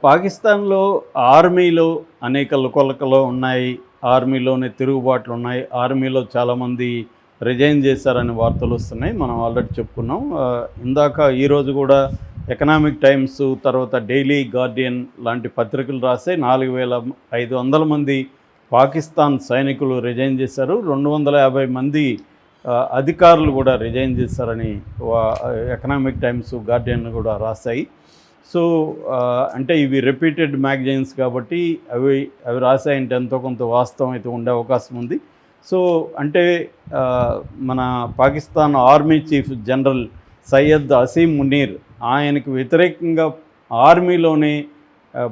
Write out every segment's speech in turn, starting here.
పాకిస్తాన్‌లో ఆర్మీలో అనేక లుకలుకలు ఉన్నాయి. ఆర్మీలోనే తిరుగుబాట్లు ఉన్నాయి. ఆర్మీలో చాలామంది రిజైన్ చేశారని వార్తలొస్తున్నాయి. మనం ఆల్రెడీ చెప్పుకున్నాం. ఇందాక ఈరోజు గూడా ఎకనామిక్ టైమ్స్, తర్వాత డైలీ గార్డియన్ లాంటి పత్రికలు రాసాయి. 4,500 మంది పాకిస్తాన్ సైనికులు రిజైన్ చేశారు. 250 మంది అధికారులు కూడా రిజైన్ చేశారని ఎకనామిక్ టైమ్స్, గార్డియన్ కూడా రాశాయి. సో అంటే ఇవి రిపీటెడ్ మ్యాగజైన్స్ కాబట్టి అవి రాసాయంటే ఎంతో కొంత వాస్తవం అయితే ఉండే అవకాశం ఉంది. సో అంటే మన Pakistan army chief general Syed Asim Munir ఆయనకు వ్యతిరేకంగా ఆర్మీలోనే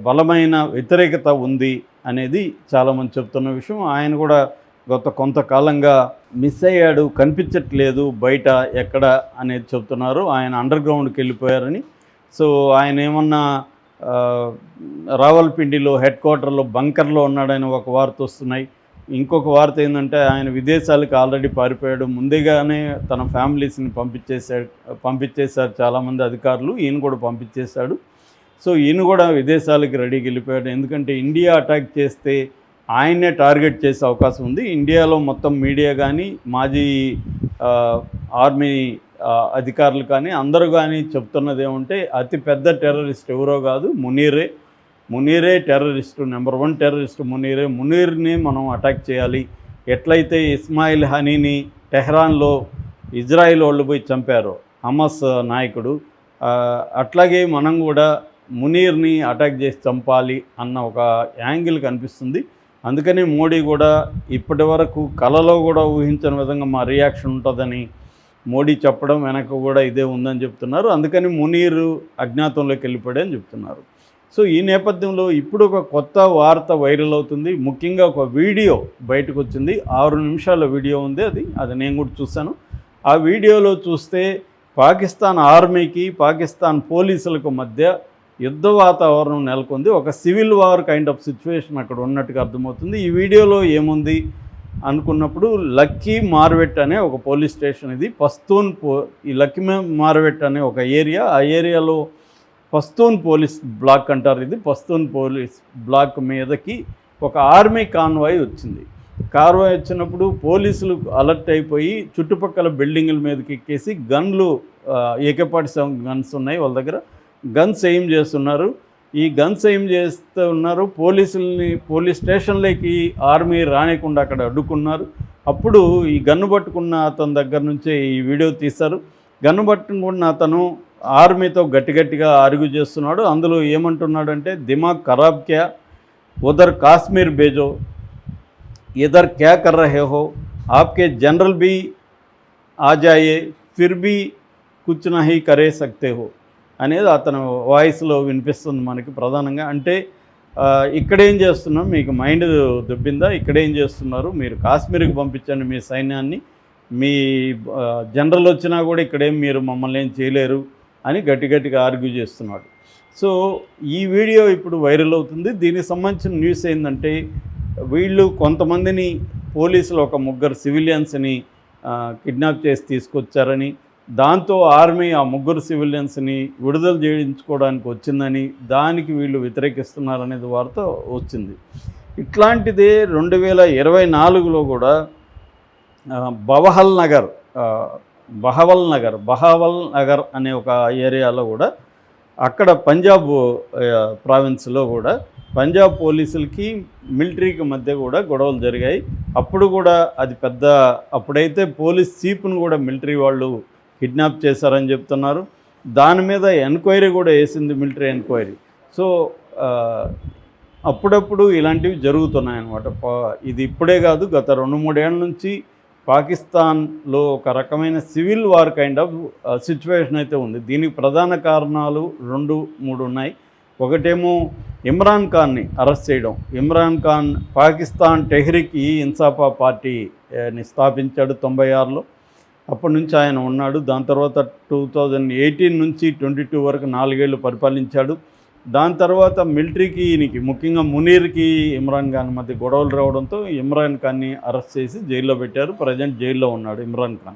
బలమైన వ్యతిరేకత ఉంది అనేది చాలామంది చెప్తున్న విషయం. ఆయన కూడా గత కొంతకాలంగా మిస్ అయ్యాడు, కనిపించట్లేదు బయట ఎక్కడ అనేది చెప్తున్నారు. ఆయన అండర్ గ్రౌండ్కి వెళ్ళిపోయారని. సో ఆయన ఏమన్నా రావల్పిండిలో హెడ్ క్వార్టర్లో బంకర్లో ఉన్నాడని ఒక వార్త వస్తున్నాయి. ఇంకొక వార్త ఏంటంటే ఆయన విదేశాలకు ఆల్రెడీ పారిపోయాడు, ముందుగానే తన ఫ్యామిలీస్ని పంపించేశారు చాలామంది అధికారులు, ఈయన కూడా పంపించేశాడు. సో ఈయన కూడా విదేశాలకు రెడీకి వెళ్ళిపోయాడు. ఎందుకంటే ఇండియా అటాక్ చేస్తే ఆయన్నే టార్గెట్ చేసే అవకాశం ఉంది. ఇండియాలో మొత్తం మీడియా కానీ, మాజీ ఆర్మీ అధికారులు కానీ అందరూ కానీ చెప్తున్నది ఏమంటే అతి పెద్ద టెర్రరిస్ట్ ఎవరో కాదు, మునీరే టెర్రరిస్టు, నెంబర్ 1 టెర్రరిస్ట్ మునీర్ని మనం అటాక్ చేయాలి. ఎట్లయితే ఇస్మాయిల్ హనీని టెహ్రాన్లో ఇజ్రాయిల్ వాళ్ళు పోయి చంపారో హమాస్ నాయకుడు, అట్లాగే మనం కూడా మునీర్ని అటాక్ చేసి చంపాలి అన్న ఒక యాంగిల్ కనిపిస్తుంది. అందుకని మోడీ కూడా ఇప్పటి వరకు కలలో కూడా ఊహించని విధంగా మా రియాక్షన్ ఉంటుందని మోడీ చెప్పడం వెనక కూడా ఇదే ఉందని చెప్తున్నారు. అందుకని మునీరు అజ్ఞాతంలోకి వెళ్ళిపోయాడని చెప్తున్నారు. సో ఈ నేపథ్యంలో ఇప్పుడు ఒక కొత్త వార్త వైరల్ అవుతుంది. ముఖ్యంగా ఒక వీడియో బయటకు వచ్చింది. 6 నిమిషాల వీడియో ఉంది. అది నేను కూడా చూశాను. ఆ వీడియోలో చూస్తే పాకిస్తాన్ ఆర్మీకి పాకిస్తాన్ పోలీసులకు మధ్య యుద్ధ వాతావరణం నెలకొంది. ఒక civil war kind of situation అక్కడ ఉన్నట్టుగా అర్థమవుతుంది. ఈ వీడియోలో ఏముంది అనుకున్నప్పుడు లక్కీ మార్వెట్ అనే ఒక పోలీస్ స్టేషన్, ఇది ఈ లక్కీ మార్వెట్ అనే ఒక ఏరియా, ఆ ఏరియాలో పస్తూన్ పోలీస్ బ్లాక్ అంటారు. ఇది పస్తూన్ పోలీస్ బ్లాక్ మీదకి ఒక ఆర్మీ కాన్వాయ్ వచ్చింది. కాన్వాయ్ వచ్చినప్పుడు పోలీసులు అలర్ట్ అయిపోయి చుట్టుపక్కల బిల్డింగుల మీదకి ఎక్కేసి గన్లు, AK-47 గన్స్ ఉన్నాయి వాళ్ళ దగ్గర, గన్స్ ఎయిమ్ చేస్తున్నారు. ఈ గన్స్ ఎయిమ్ చేస్తూ ఉన్నారు. పోలీస్ స్టేషన్లోకి ఆర్మీ రానికుండా అక్కడ అడ్డుకున్నారు. అప్పుడు ఈ గన్ను పట్టుకున్న అతని దగ్గర నుంచే ఈ వీడియో తీశారు. గన్ను పట్టుకున్న అతను ఆర్మీతో గట్టిగా ఆర్గ్యూ చేస్తున్నాడు. అందులో ఏమంటున్నాడంటే, దిమాగ్ ఖరాబ్ క్యా, ఉదర్ కాశ్మీర్ బేజో, ఇధర్ క్యా కర్ రహే హో, ఆప్కే జనరల్ బీ ఆ జాయే, ఫిర్ బీ కుచ్ నహీ కరే సక్తే హో అనేది అతను వాయిస్లో వినిపిస్తుంది మనకి ప్రధానంగా. అంటే ఇక్కడేం చేస్తున్నాం, మీకు మైండ్ దొబ్బిందా, ఇక్కడేం చేస్తున్నారు, మీరు కాశ్మీర్కి పంపించండి మీ సైన్యాన్ని, మీ జనరల్ వచ్చినా కూడా ఇక్కడేం మీరు మమ్మల్ని ఏం చేయలేరు అని గట్టిగా ఆర్గ్యూ చేస్తున్నాడు. సో ఈ వీడియో ఇప్పుడు వైరల్ అవుతుంది. దీనికి సంబంధించిన న్యూస్ ఏంటంటే, వీళ్ళు కొంతమందిని పోలీసులు ఒక 3 సివిలియన్స్ని కిడ్నాప్ చేసి తీసుకొచ్చారని, దాంతో ఆర్మీ ఆ 3 సివిలియన్స్ని విడుదల చేయించుకోవడానికి వచ్చిందని, దానికి వీళ్ళు వ్యతిరేకిస్తున్నారనేది వార్త వచ్చింది. ఇట్లాంటిదే 2024లో కూడా బహవల్ నగర్ అనే ఒక ఏరియాలో కూడా, అక్కడ పంజాబ్ ప్రావిన్స్లో కూడా పంజాబ్ పోలీసులకి మిలిటరీకి మధ్య కూడా గొడవలు జరిగాయి. అప్పుడు కూడా అది అప్పుడైతే పోలీస్ చీఫ్ను కూడా మిలిటరీ వాళ్ళు కిడ్నాప్ చేశారని చెప్తున్నారు. దాని మీద ఎంక్వైరీ కూడా వేసింది మిలిటరీ ఎంక్వైరీ. సో అప్పుడప్పుడు ఇలాంటివి జరుగుతున్నాయన్నమాట. ఇది ఇప్పుడే కాదు, గత 2-3 ఏళ్ళ నుంచి పాకిస్తాన్లో ఒక రకమైన civil war kind of situation అయితే ఉంది. దీనికి ప్రధాన కారణాలు 2-3 ఉన్నాయి. ఒకటేమో ఇమ్రాన్ ఖాన్ని అరెస్ట్ చేయడం. ఇమ్రాన్ ఖాన్ పాకిస్తాన్ టెహ్రీక్ ఈ ఇన్సాఫా పార్టీని స్థాపించాడు 96లో. అప్పటి నుంచి ఆయన ఉన్నాడు. దాని తర్వాత 2018 నుంచి 22 వరకు 4 ఏళ్ళు పరిపాలించాడు. దాని తర్వాత మిలిటరీకి ఈయనకి, ముఖ్యంగా మునీర్కి ఇమ్రాన్ ఖాన్ మధ్య గొడవలు రావడంతో ఇమ్రాన్ ఖాన్ని అరెస్ట్ చేసి జైల్లో పెట్టారు. ప్రజెంట్ జైల్లో ఉన్నాడు ఇమ్రాన్ ఖాన్.